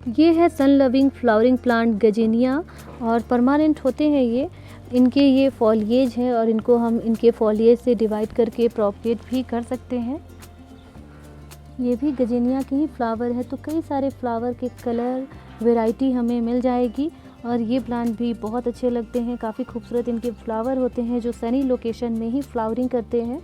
ये है sun loving flowering plant गजीनिया और परमानेंट होते हैं ये। इनके ये फॉलिएज है और इनको हम इनके फॉलिएज से डिवाइड करके प्रोपगेट भी कर सकते हैं। ये भी गजीनिया के ही फ्लावर है, तो कई सारे फ्लावर के कलर वैरायटी हमें मिल जाएगी। और ये प्लांट भी बहुत अच्छे लगते हैं, काफ़ी खूबसूरत इनके फ्लावर होते हैं जो सनी लोकेशन में ही फ्लावरिंग करते हैं।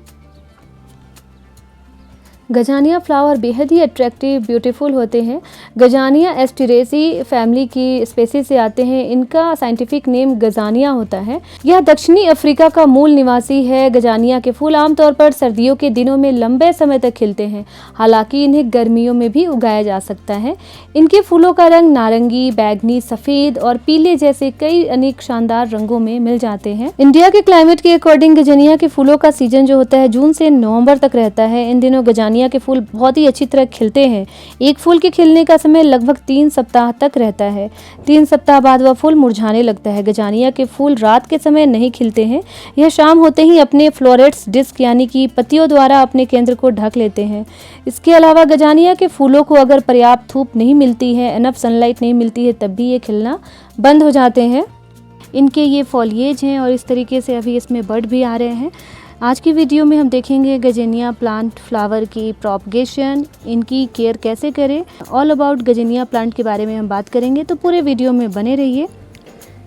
गजानिया फ्लावर बेहद ही अट्रैक्टिव ब्यूटीफुल होते हैं। गजानिया एस्टेरेसी फैमिली की स्पेसीज से आते हैं। इनका साइंटिफिक नेम गजानिया होता है। यह दक्षिणी अफ्रीका का मूल निवासी है। गजानिया के फूल आमतौर पर सर्दियों के दिनों में लंबे समय तक खिलते हैं, हालांकि इन्हें गर्मियों में भी उगाया जा सकता है। इनके फूलों का रंग नारंगी, बैगनी, सफ़ेद और पीले जैसे कई अनेक शानदार रंगों में मिल जाते हैं। इंडिया के क्लाइमेट के अकॉर्डिंग गजानिया के फूलों का सीजन जो होता है जून से नवंबर तक रहता है। इन दिनों गजानिया के फूल बहुत ही अच्छी तरह खिलते हैं। एक फूल के खिलने का समय लगभग 3 सप्ताह तक रहता है। 3 सप्ताह बाद वह फूल मुरझाने लगता है। गजानिया के फूल रात के समय नहीं खिलते हैं। यह शाम होते ही अपने फ्लोरेट्स डिस्क यानी कि पत्तियों द्वारा अपने केंद्र को ढक लेते हैं। इसके अलावा गजानिया के फूलों को अगर पर्याप्त धूप नहीं मिलती है, इनफ सनलाइट नहीं मिलती है, तब भी ये खिलना बंद हो जाते हैं। इनके ये फॉलिएज हैं और इस तरीके से अभी इसमें बड भी आ रहे हैं। आज की वीडियो में हम देखेंगे गजीनिया प्लांट फ्लावर की प्रोपगेशन, इनकी केयर कैसे करें, ऑल अबाउट गजीनिया प्लांट के बारे में हम बात करेंगे, तो पूरे वीडियो में बने रहिए।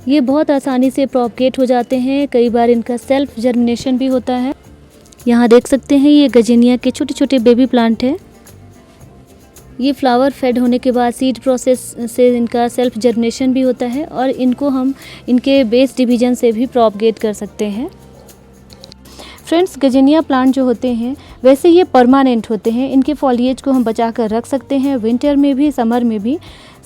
ये बहुत आसानी से प्रोपगेट हो जाते हैं। कई बार इनका सेल्फ जर्मिनेशन भी होता है। यहाँ देख सकते हैं ये गजीनिया के छोटे छोटे बेबी प्लांट हैं। ये फ्लावर फेड होने के बाद सीड प्रोसेस से इनका सेल्फ जर्मिनेशन भी होता है और इनको हम इनके बेस डिवीजन से भी प्रोपगेट कर सकते हैं। फ्रेंड्स, गजीनिया प्लांट जो होते हैं वैसे ये परमानेंट होते हैं। इनके फॉलिएज को हम बचा कर रख सकते हैं, विंटर में भी, समर में भी।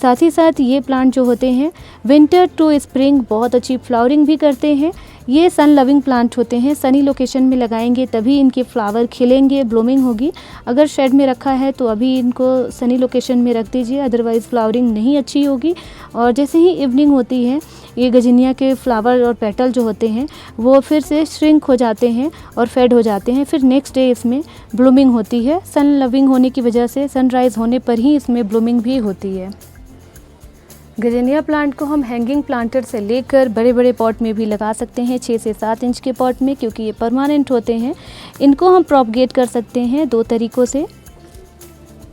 साथ ही साथ ये प्लांट जो होते हैं विंटर टू स्प्रिंग बहुत अच्छी फ्लावरिंग भी करते हैं। ये सन लविंग प्लांट होते हैं। सनी लोकेशन में लगाएंगे तभी इनके फ्लावर खिलेंगे, ब्लूमिंग होगी। अगर शेड में रखा है तो अभी इनको सनी लोकेशन में रख दीजिए, अदरवाइज़ फ्लावरिंग नहीं अच्छी होगी। और जैसे ही इवनिंग होती है ये गजीनिया के फ्लावर और पेटल जो होते हैं वो फिर से श्रिंक हो जाते हैं और फेड हो जाते हैं। फिर नेक्स्ट डे इसमें ब्लूमिंग होती है। सन लविंग होने की वजह से सनराइज़ होने पर ही इसमें ब्लूमिंग भी होती है। गजीनिया प्लांट को हम हैंगिंग प्लांटर से लेकर बड़े बड़े पॉट में भी लगा सकते हैं, 6 से 7 इंच के पॉट में, क्योंकि ये परमानेंट होते हैं। इनको हम प्रोपगेट कर सकते हैं 2 तरीक़ों से।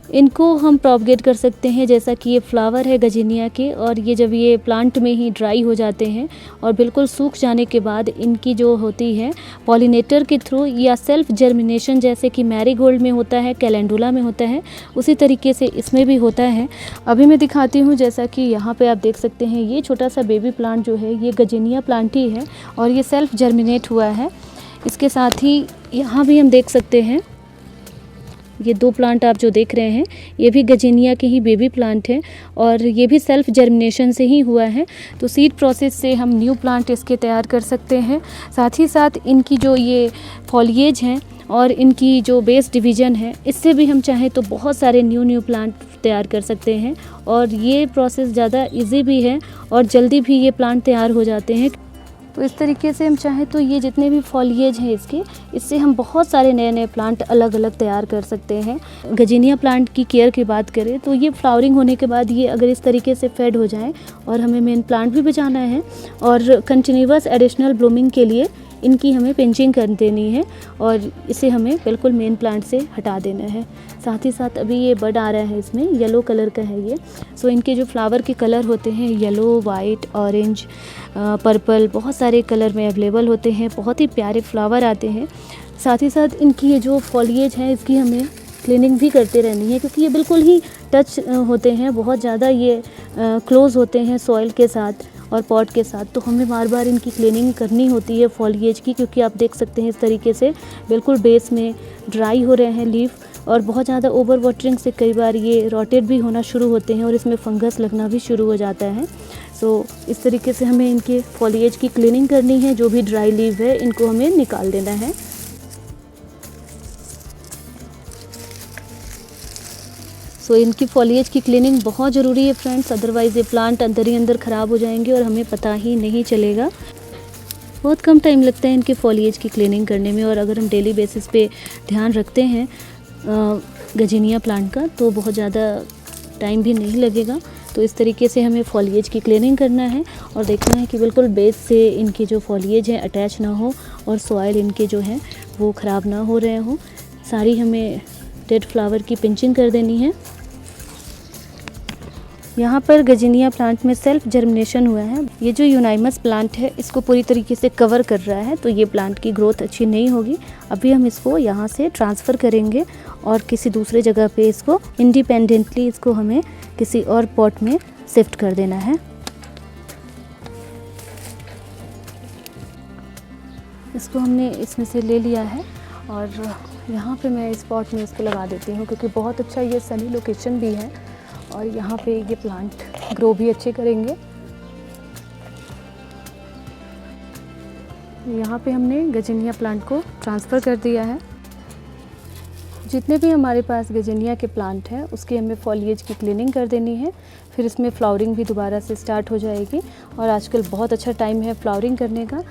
इनको हम प्रोपगेट कर सकते हैं जैसा कि ये फ्लावर है गजीनिया के, और ये जब ये प्लांट में ही ड्राई हो जाते हैं और बिल्कुल सूख जाने के बाद इनकी जो होती है पॉलिनेटर के थ्रू या सेल्फ जर्मिनेशन, जैसे कि मैरीगोल्ड में होता है, कैलेंडुला में होता है, उसी तरीके से इसमें भी होता है। अभी मैं दिखाती हूँ, जैसा कि यहाँ पे आप देख सकते हैं ये छोटा सा बेबी प्लांट जो है ये गजीनिया प्लांट ही है और ये सेल्फ जर्मिनेट हुआ है। इसके साथ ही यहाँ भी हम देख सकते हैं ये 2 प्लांट आप जो देख रहे हैं ये भी गजीनिया के ही बेबी प्लांट हैं और ये भी सेल्फ जर्मिनेशन से ही हुआ है। तो सीड प्रोसेस से हम न्यू प्लांट इसके तैयार कर सकते हैं। साथ ही साथ इनकी जो ये फॉलिएज हैं और इनकी जो बेस डिवीज़न है, इससे भी हम चाहें तो बहुत सारे न्यू प्लांट तैयार कर सकते हैं। और ये प्रोसेस ज़्यादा ईजी भी है और जल्दी भी ये प्लांट तैयार हो जाते हैं। तो इस तरीके से हम चाहें तो ये जितने भी फॉलिएज हैं इससे हम बहुत सारे नए नए प्लांट अलग अलग तैयार कर सकते हैं। गजीनिया प्लांट की केयर की बात करें तो ये फ्लावरिंग होने के बाद ये अगर इस तरीके से फेड हो जाए और हमें मेन प्लांट भी बचाना है और कंटिन्यूअस एडिशनल ब्लूमिंग के लिए इनकी हमें पिंचिंग कर देनी है और इसे हमें बिल्कुल मेन प्लांट से हटा देना है। साथ ही साथ अभी ये बड आ रहा है, इसमें येलो कलर का है ये। सो इनके जो फ्लावर के कलर होते हैं येलो, वाइट, ऑरेंज, पर्पल, बहुत सारे कलर में अवेलेबल होते हैं। बहुत ही प्यारे फ्लावर आते हैं। साथ ही साथ इनकी ये जो फॉलिएज है इसकी हमें क्लीनिंग भी करते रहनी है, क्योंकि ये बिल्कुल ही टच होते हैं, बहुत ज़्यादा ये क्लोज़ होते हैं सॉइल के साथ और पॉट के साथ। तो हमें बार बार इनकी क्लीनिंग करनी होती है फॉलिएज की, क्योंकि आप देख सकते हैं इस तरीके से बिल्कुल बेस में ड्राई हो रहे हैं लीफ। और बहुत ज़्यादा ओवर वाटरिंग से कई बार ये रॉटेड भी होना शुरू होते हैं और इसमें फंगस लगना भी शुरू हो जाता है। सो इस तरीके से हमें इनके फॉलिएज की क्लीनिंग करनी है। जो भी ड्राई लीव है इनको हमें निकाल देना है। सो इनकी फॉलिएज की क्लीनिंग बहुत ज़रूरी है फ्रेंड्स, अदरवाइज़ ये प्लांट अंदर ही अंदर ख़राब हो जाएंगे और हमें पता ही नहीं चलेगा। बहुत कम टाइम लगता है इनके फॉलिएज की क्लीनिंग करने में, और अगर हम डेली बेसिस पे ध्यान रखते हैं गजीनिया प्लांट का तो बहुत ज़्यादा टाइम भी नहीं लगेगा। तो इस तरीके से हमें फॉलिएज की क्लीनिंग करना है और देखना है कि बिल्कुल बेस से इनके जो फॉलिएज हैं अटैच ना हो और सॉइल इनके जो हैं वो ख़राब ना हो रहे हों। सारी हमें डेड फ्लावर की पिंचिंग कर देनी है। यहाँ पर गजीनिया प्लांट में सेल्फ जर्मिनेशन हुआ है। ये जो यूनाइमस प्लांट है इसको पूरी तरीके से कवर कर रहा है, तो ये प्लांट की ग्रोथ अच्छी नहीं होगी। अभी हम इसको यहाँ से ट्रांसफ़र करेंगे और किसी दूसरे जगह पे इसको इंडिपेंडेंटली इसको हमें किसी और पॉट में शिफ्ट कर देना है। इसको हमने इसमें से ले लिया है और यहाँ पे मैं इस पॉट में इसको लगा देती हूँ, क्योंकि बहुत अच्छा ये सनी लोकेशन भी है और यहाँ पे ये प्लांट ग्रो भी अच्छे करेंगे। यहाँ पे हमने गजीनिया प्लांट को ट्रांसफ़र कर दिया है। जितने भी हमारे पास गजीनिया के प्लांट हैं उसकी हमें फॉलिएज की क्लीनिंग कर देनी है, फिर इसमें फ्लावरिंग भी दोबारा से स्टार्ट हो जाएगी। और आजकल बहुत अच्छा टाइम है फ्लावरिंग करने का।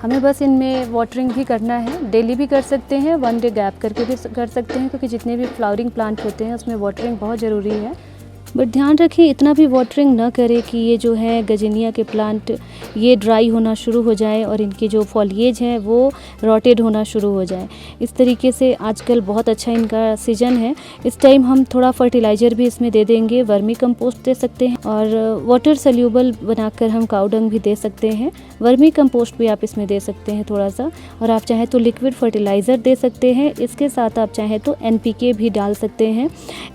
हमें बस इनमें वाटरिंग भी करना है, डेली भी कर सकते हैं, 1 डे गैप करके भी कर सकते हैं, क्योंकि जितने भी फ्लावरिंग प्लांट होते हैं उसमें वाटरिंग बहुत ज़रूरी है। बट ध्यान रखें इतना भी वाटरिंग ना करें कि ये जो है गजीनिया के प्लांट ये ड्राई होना शुरू हो जाए और इनकी जो फॉलिएज है वो रॉटेड होना शुरू हो जाए। इस तरीके से आजकल बहुत अच्छा इनका सीज़न है। इस टाइम हम थोड़ा फर्टिलाइज़र भी इसमें दे देंगे, वर्मी कंपोस्ट दे सकते हैं और वाटर सल्यूबल बनाकर हम काऊ डंग भी दे सकते हैं। वर्मी कंपोस्ट भी आप इसमें दे सकते हैं थोड़ा सा, और आप चाहें तो लिक्विड फर्टिलाइज़र दे सकते हैं। इसके साथ आप चाहें तो NPK भी डाल सकते हैं।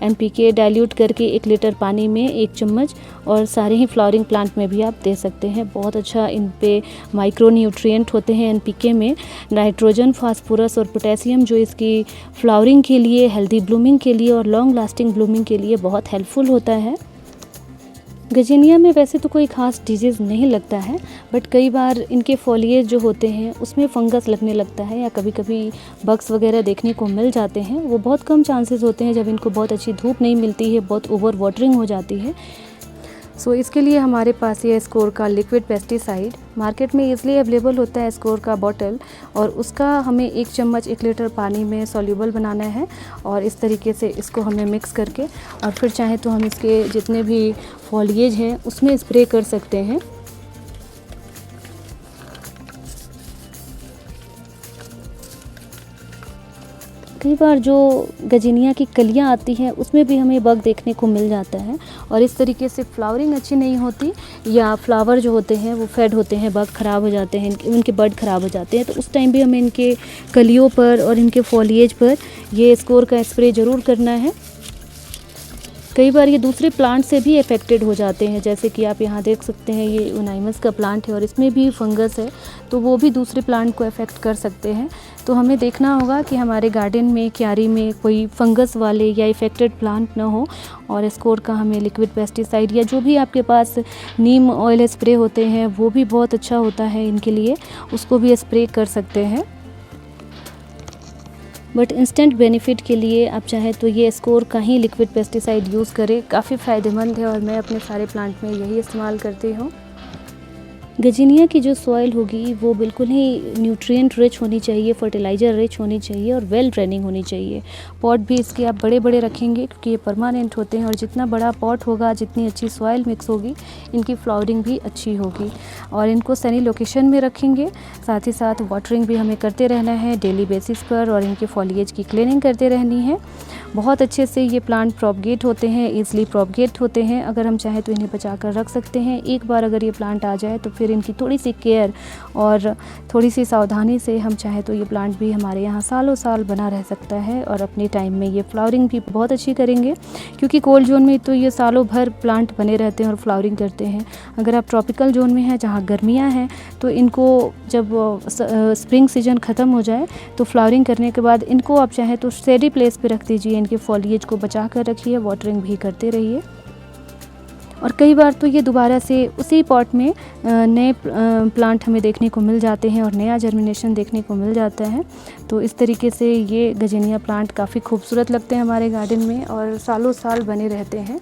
NPK डाइल्यूट करके 1 लीटर पानी में 1 चम्मच, और सारे ही फ्लावरिंग प्लांट में भी आप दे सकते हैं। बहुत अच्छा इन पे माइक्रो न्यूट्रिएंट होते हैं NPK में, नाइट्रोजन, फास्फोरस और पोटेशियम, जो इसकी फ्लावरिंग के लिए, हेल्दी ब्लूमिंग के लिए और लॉन्ग लास्टिंग ब्लूमिंग के लिए बहुत हेल्पफुल होता है। गजीनिया में वैसे तो कोई ख़ास डिजीज़ नहीं लगता है, बट कई बार इनके फॉलिएज जो होते हैं उसमें फंगस लगने लगता है या कभी कभी बग्स वगैरह देखने को मिल जाते हैं। वो बहुत कम चांसेस होते हैं जब इनको बहुत अच्छी धूप नहीं मिलती है, बहुत ओवर वाटरिंग हो जाती है। सो इसके लिए हमारे पास ये स्कोर का लिक्विड पेस्टिसाइड मार्केट में ईज़िली अवेलेबल होता है, स्कोर का बॉटल, और उसका हमें 1 चम्मच 1 लीटर पानी में सॉल्यूबल बनाना है और इस तरीके से इसको हमें मिक्स करके, और फिर चाहे तो हम इसके जितने भी फॉलिएज हैं उसमें स्प्रे कर सकते हैं। कई बार जो गजीनिया की कलियां आती हैं उसमें भी हमें बग देखने को मिल जाता है और इस तरीके से फ्लावरिंग अच्छी नहीं होती या फ्लावर जो होते हैं वो फेड होते हैं, बग ख़राब हो जाते हैं, उनके बड ख़राब हो जाते हैं। तो उस टाइम भी हमें इनके कलियों पर और इनके फॉलिएज पर ये स्कोर का स्प्रे ज़रूर करना है। कई बार ये दूसरे प्लांट से भी अफेक्टेड हो जाते हैं, जैसे कि आप यहाँ देख सकते हैं ये यूनाइमस का प्लांट है और इसमें भी फंगस है, तो वो भी दूसरे प्लांट को अफेक्ट कर सकते हैं। तो हमें देखना होगा कि हमारे गार्डन में, क्यारी में कोई फंगस वाले या इफ़ेक्टेड प्लांट ना हो, और स्कोर का हमें लिक्विड पेस्टिसाइड या जो भी आपके पास नीम ऑयल स्प्रे होते हैं वो भी बहुत अच्छा होता है इनके लिए, उसको भी स्प्रे कर सकते हैं। बट इंस्टेंट बेनिफिट के लिए आप चाहे तो ये स्कोर का ही लिक्विड पेस्टिसाइड यूज़ करें, काफ़ी फ़ायदेमंद है और मैं अपने सारे प्लांट में यही इस्तेमाल करती हूँ। गजीनिया की जो सॉइल होगी वो बिल्कुल ही न्यूट्रिएंट रिच होनी चाहिए, फर्टिलाइज़र रिच होनी चाहिए और वेल ड्रेनिंग होनी चाहिए। पॉट भी इसके आप बड़े बड़े रखेंगे क्योंकि ये परमानेंट होते हैं, और जितना बड़ा पॉट होगा, जितनी अच्छी सॉइल मिक्स होगी, इनकी फ्लावरिंग भी अच्छी होगी। और इनको सनी लोकेशन में रखेंगे, साथ ही साथ वाटरिंग भी हमें करते रहना है डेली बेसिस पर, और इनके फॉलिएज की क्लीनिंग करते रहनी है। बहुत अच्छे से ये प्लांट प्रोपगेट होते हैं, ईज़िली प्रोपगेट होते हैं। अगर हम चाहें तो इन्हें बचा कर रख सकते हैं। एक बार अगर ये प्लांट आ जाए तो फिर इनकी थोड़ी सी केयर और थोड़ी सी सावधानी से हम चाहें तो ये प्लांट भी हमारे यहाँ सालों साल बना रह सकता है, और अपने टाइम में ये फ्लावरिंग भी बहुत अच्छी करेंगे, क्योंकि कोल्ड जोन में तो ये सालों भर प्लांट बने रहते हैं और फ्लावरिंग करते हैं। अगर आप ट्रॉपिकल जोन में हैं जहाँ गर्मियाँ हैं तो इनको जब स्प्रिंग सीजन ख़त्म हो जाए तो फ्लावरिंग करने के बाद इनको आप चाहें तो शेडी प्लेस पे रख दीजिए, इनके फॉलिएज को बचा कर रखिए, वाटरिंग भी करते रहिए। और कई बार तो ये दोबारा से उसी पॉट में नए प्लांट हमें देखने को मिल जाते हैं और नया जर्मिनेशन देखने को मिल जाता है। तो इस तरीके से ये गजीनिया प्लांट काफ़ी खूबसूरत लगते हैं हमारे गार्डन में और सालों साल बने रहते हैं।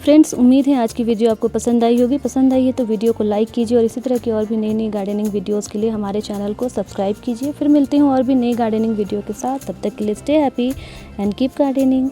फ्रेंड्स, उम्मीद है आज की वीडियो आपको पसंद आई होगी। पसंद आई है तो वीडियो को लाइक कीजिए और इसी तरह की और भी नई नई गार्डनिंग वीडियोस के लिए हमारे चैनल को सब्सक्राइब कीजिए। फिर मिलते हैं और भी नई गार्डनिंग वीडियो के साथ। तब तक के लिए stay happy and keep gardening.